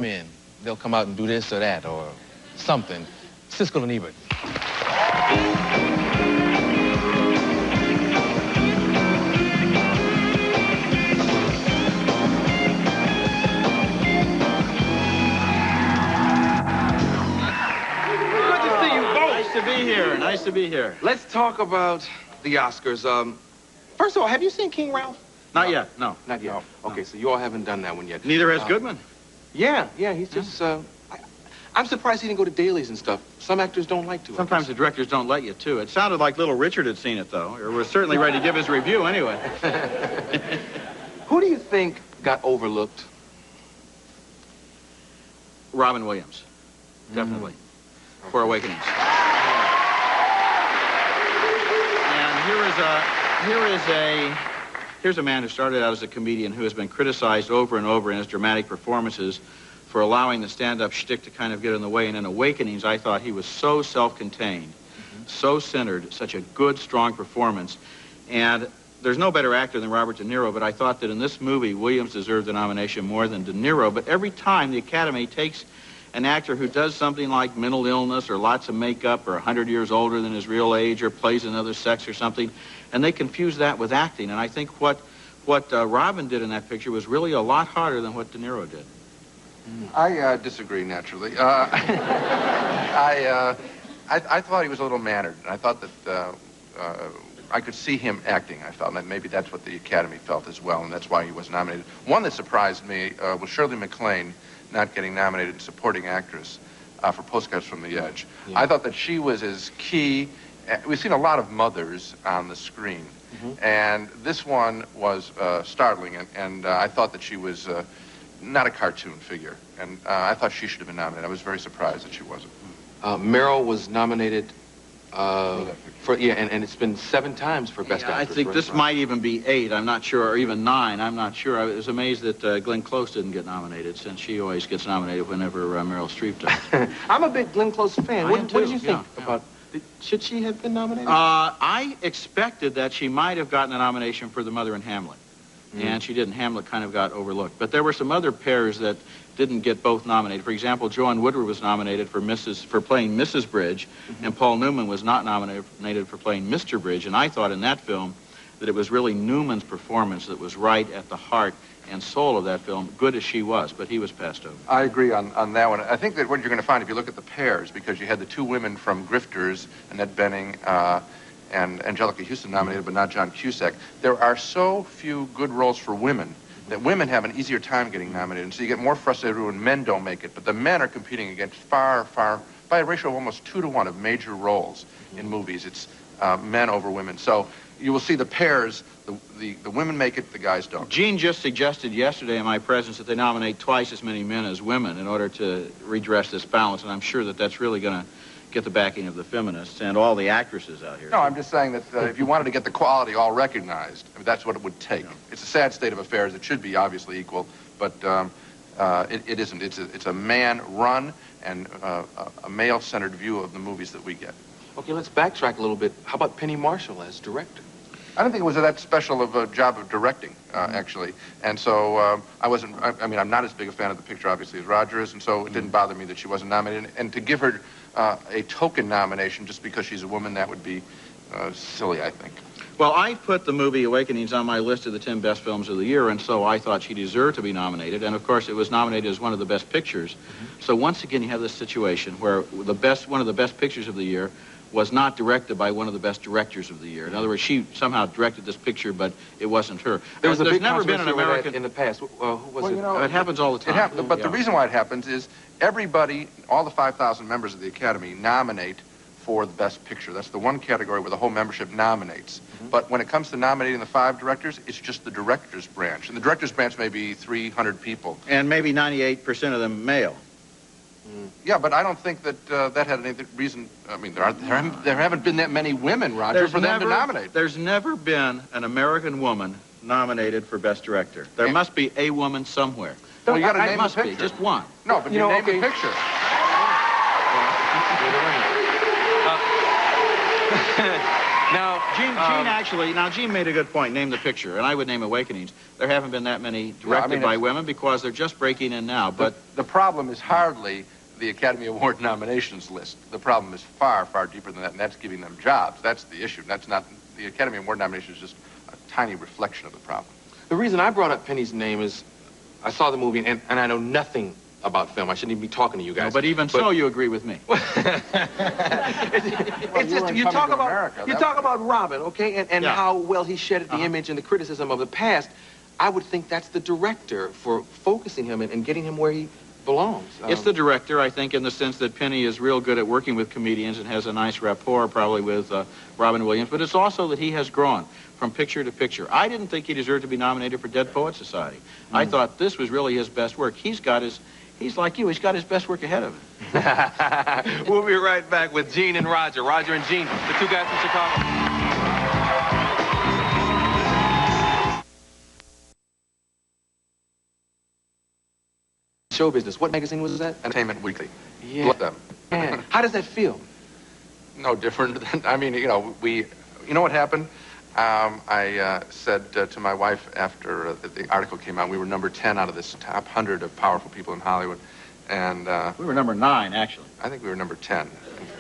in. They'll come out and do this or that or something. Siskel and Ebert. Nice to be here. Nice to be here. Let's talk about the Oscars. First of all, have you seen King Ralph? Not yet, no. Not yet. No. Okay, so you all haven't done that one yet. Neither has Goodman. Yeah, he's just, I'm surprised he didn't go to dailies and stuff. Some actors don't like to. Sometimes the directors don't let you, too. It sounded like Little Richard had seen it, though, or was certainly ready to give his review anyway. Who do you think got overlooked? Robin Williams, definitely, for Awakenings. And here's a man who started out as a comedian who has been criticized over and over in his dramatic performances for allowing the stand-up shtick to kind of get in the way. And in Awakenings, I thought he was so self-contained, so centered, such a good, strong performance. And there's no better actor than Robert De Niro, but I thought that in this movie, Williams deserved the nomination more than De Niro. But every time the Academy takes an actor who does something like mental illness or lots of makeup or 100 years older than his real age or plays another sex or something, and they confuse that with acting. And I think what Robin did in that picture was really a lot harder than what De Niro did. I disagree, naturally. I thought he was a little mannered, and I thought that I could see him acting, I felt, and maybe that's what the Academy felt as well, and that's why he was nominated. One that surprised me was Shirley MacLaine not getting nominated supporting actress for Postcards from the Edge. Yeah. I thought that she was as key. We've seen a lot of mothers on the screen, and this one was startling, and I thought that she was not a cartoon figure, and I thought she should have been nominated. I was very surprised that she wasn't. Meryl was nominated for, and it's been 7 times for Best Actress. I think this might even be 8, I'm not sure, or even 9, I'm not sure. I was amazed that Glenn Close didn't get nominated, since she always gets nominated whenever Meryl Streep does. I'm a big Glenn Close fan. What did you think about... Should she have been nominated? I expected that she might have gotten a nomination for The Mother in Hamlet. And she didn't. Hamlet kind of got overlooked. But there were some other pairs that didn't get both nominated. For example, Joan Woodward was nominated for playing Mrs. Bridge, and Paul Newman was not nominated for playing Mr. Bridge. And I thought in that film that it was really Newman's performance that was right at the heart and soul of that film, good as she was, but he was passed over. I agree on that one. I think that what you're going to find if you look at the pairs, because you had the 2 women from Grifters, Annette Bening, and Angelica Houston nominated, but not John Cusack. There are so few good roles for women that women have an easier time getting nominated, and so you get more frustrated when men don't make it. But the men are competing against far, by a ratio of almost 2 to 1 of major roles in movies. It's men over women. So you will see the pairs, the women make it, the guys don't. Gene just suggested yesterday in my presence that they nominate twice as many men as women in order to redress this balance, and I'm sure that that's really going to get the backing of the feminists and all the actresses out here. No, I'm just saying that if you wanted to get the quality all recognized, I mean, that's what it would take. Yeah. It's a sad state of affairs. It should be obviously equal, but it isn't. It's a man-run and a male-centered view of the movies that we get. Okay, let's backtrack a little bit. How about Penny Marshall as director? I don't think it was that special of a job of directing, actually. And so I mean, I'm not as big a fan of the picture, obviously, as Roger is, and so it didn't bother me that she wasn't nominated. And to give her a token nomination just because she's a woman, that would be silly, I think. Well, I put the movie Awakenings on my list of the 10 best films of the year, and so I thought she deserved to be nominated. And, of course, it was nominated as one of the best pictures. So once again, you have this situation where one of the best pictures of the year was not directed by one of the best directors of the year. In other words, she somehow directed this picture, but it wasn't her. There's never been an American in the past. Who was it? You know, it happens all the time. But the reason why it happens is everybody, all the 5,000 members of the Academy, nominate for the best picture. That's the one category where the whole membership nominates. But when it comes to nominating the 5 directors, it's just the director's branch. And the director's branch may be 300 people. And maybe 98% of them male. Yeah, but I don't think that that had any reason. I mean, there haven't been that many women, Roger, for them to nominate. There's never been an American woman nominated for Best Director. There must be a woman somewhere. Well, you got to name the picture. Be just one. No, but you name the picture. Now, Gene made a good point. Name the picture, and I would name Awakenings. There haven't been that many directed by women because they're just breaking in now. But the problem is hardly the Academy Award nominations list. The problem is far, far deeper than that, and that's giving them jobs. That's the issue. That's not the Academy Award nomination is just a tiny reflection of the problem. The reason I brought up Penny's name is I saw the movie, and I know nothing about film. I shouldn't even be talking to you guys. No, but even so, you agree with me. It's just you talk about Robin, okay, and how well he shedded the image and the criticism of the past. I would think that's the director for focusing him and getting him where he belongs. It's the director, I think, in the sense that Penny is real good at working with comedians and has a nice rapport, probably with Robin Williams. But it's also that he has grown from picture to picture. I didn't think he deserved to be nominated for Dead Poets Society. I thought this was really his best work. He's like you. He's got his best work ahead of him. We'll be right back with Gene and Roger. Roger and Gene, the two guys from Chicago. Show business. What magazine was that? Entertainment Weekly. Yeah. Love them. Man, how does that feel? No different than, I mean, you know what happened? I said to my wife after the article came out, we were number 10 out of this top 100 of powerful people in Hollywood. And we were number 9, actually. I think we were number 10.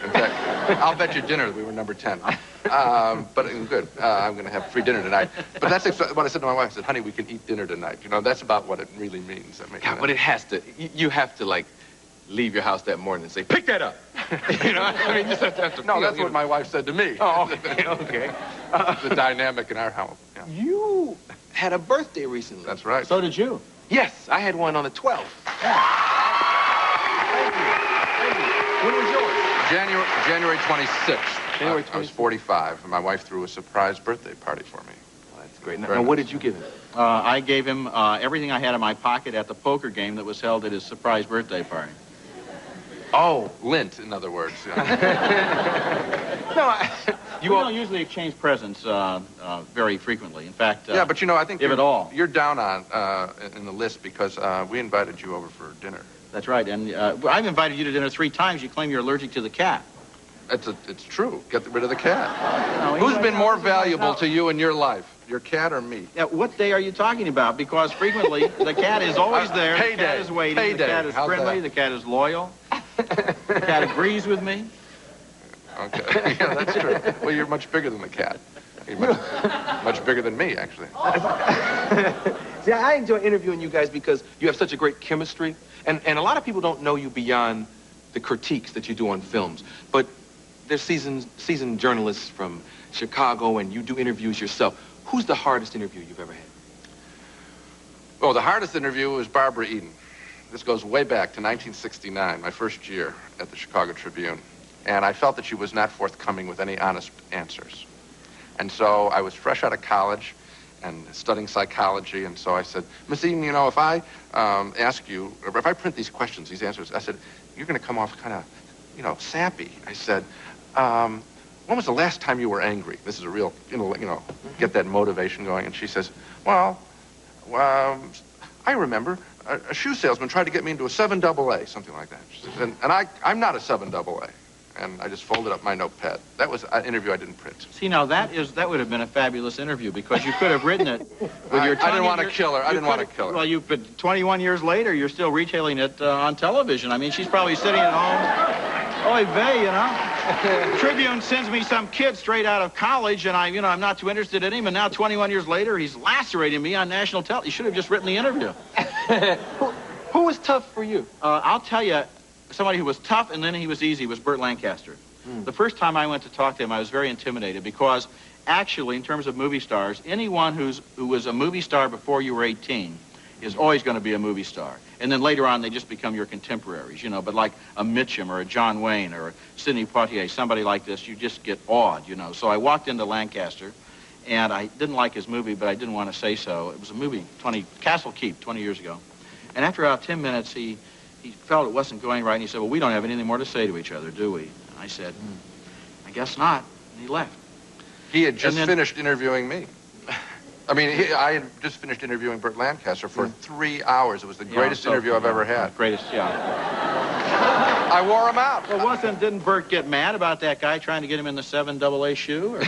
In fact, I'll bet you dinner that we were number 10. But good. I'm going to have free dinner tonight. But that's what I said to my wife. I said, honey, we can eat dinner tonight. You know, that's about what it really means. I mean, yeah, but it has to. You have to, like, leave your house that morning and say, pick that up. You know, I mean, you just have to No, that's what my wife said to me. Oh, okay, okay. The dynamic in our house. Yeah. You had a birthday recently. That's right. So did you. Yes, I had one on the 12th. Yeah. Thank you. When was yours? January 26th. January 26th. I was 45, and my wife threw a surprise birthday party for me. Oh, that's great. Now, what did you give him? I gave him everything I had in my pocket at the poker game that was held at his surprise birthday party. Oh, lint, in other words. Yeah. No, we don't usually exchange presents very frequently. In fact, yeah, but you know, I think if at all, you're down on in the list because we invited you over for dinner. That's right, and I've invited you to dinner 3 times. You claim you're allergic to the cat. It's true. Get rid of the cat. No, Who's been more valuable to you in your life, your cat or me? Yeah, what day are you talking about? Because frequently the cat is always there. Payday. The cat is waiting. Payday. The cat is How's friendly. that? The cat is loyal. The cat agrees with me. Okay, yeah, that's true. Well, you're much bigger than the cat. You're much bigger than me, actually. See, I enjoy interviewing you guys because you have such a great chemistry. And a lot of people don't know you beyond the critiques that you do on films. But there's seasoned journalists from Chicago, and you do interviews yourself. Who's the hardest interview you've ever had? Oh, the hardest interview was Barbara Eden. This goes way back to 1969, my first year at the Chicago Tribune. And I felt that she was not forthcoming with any honest answers. And so I was fresh out of college and studying psychology, and so I said, Miss Eden, you know, if I ask you, or if I print these questions, these answers, I said, you're going to come off kind of, you know, sappy. I said, when was the last time you were angry? This is a real, get that motivation going. And she says, well, I remember a shoe salesman tried to get me into a 7 AA, something like that. She says, and I'm not a 7 AA. And I just folded up my notepad. That was an interview I didn't print. See, now that would have been a fabulous interview because you could have written it with your tongue. I didn't want to kill her. I didn't want to kill her. Well, but 21 years later, you're still retailing it on television. I mean, she's probably sitting at home. Oy vey, you know. Tribune sends me some kid straight out of college, and I'm not too interested in him. And now, 21 years later, he's lacerating me on national television. You should have just written the interview. Who was tough for you? I'll tell you. Somebody who was tough and then he was easy was Burt Lancaster. The first time I went to talk to him, I was very intimidated because actually, in terms of movie stars, anyone who was a movie star before you were 18 is always going to be a movie star. And then later on, they just become your contemporaries, you know. But like a Mitchum or a John Wayne or a Sidney Poitier, somebody like this, you just get awed, you know. So I walked into Lancaster, and I didn't like his movie, but I didn't want to say so. It was a movie, Castle Keep, 20 years ago. And after about 10 minutes, he felt it wasn't going right, and he said, well, we don't have anything more to say to each other, do we? And I said, I guess not. And he left. He had just finished interviewing me. I mean, I had just finished interviewing Burt Lancaster for 3 hours. It was the greatest interview I've ever had. Greatest, yeah. I wore him out. Well, didn't Bert get mad about that guy trying to get him in the 7 AA shoe? Or?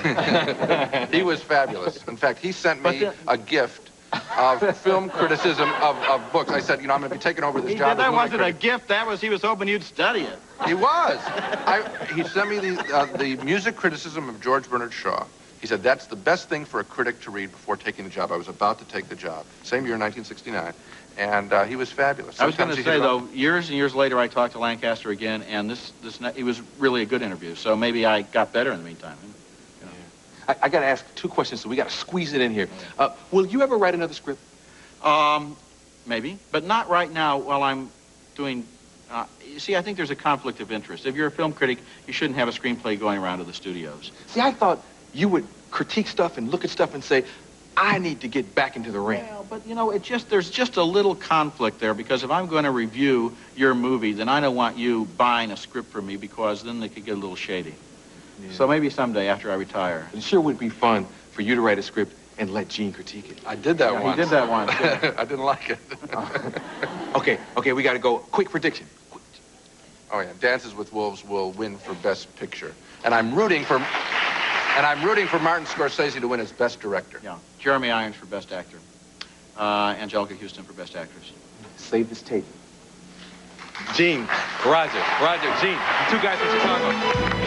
He was fabulous. In fact, he sent me a gift of film criticism of books. I said, you know, I'm going to be taking over this job. That wasn't a gift. He was hoping you'd study it. He was. He sent me the music criticism of George Bernard Shaw. He said, that's the best thing for a critic to read before taking the job. I was about to take the job. Same year, 1969. And he was fabulous. I was going to say, though, years and years later, I talked to Lancaster again, and it was really a good interview. So maybe I got better in the meantime. You know. Yeah. I got to ask 2 questions, so we got to squeeze it in here. Will you ever write another script? Maybe, but not right now while I'm doing... you see, I think there's a conflict of interest. If you're a film critic, you shouldn't have a screenplay going around to the studios. See, I thought you would critique stuff and look at stuff and say, I need to get back into the ring. Well, but, you know, there's just a little conflict there, because if I'm going to review your movie, then I don't want you buying a script from me, because then they could get a little shady. Yeah. So maybe someday after I retire. It sure would be fun for you to write a script and let Gene critique it. I did that once. He did that once. Yeah. I didn't like it. Okay, we got to go. Quick prediction. Oh, yeah. Dances with Wolves will win for Best Picture. And I'm rooting for Martin Scorsese to win as Best Director. Yeah. Jeremy Irons for Best Actor. Angelica Houston for Best Actress. Save this tape. Gene, Roger, Gene, 2 guys from Chicago.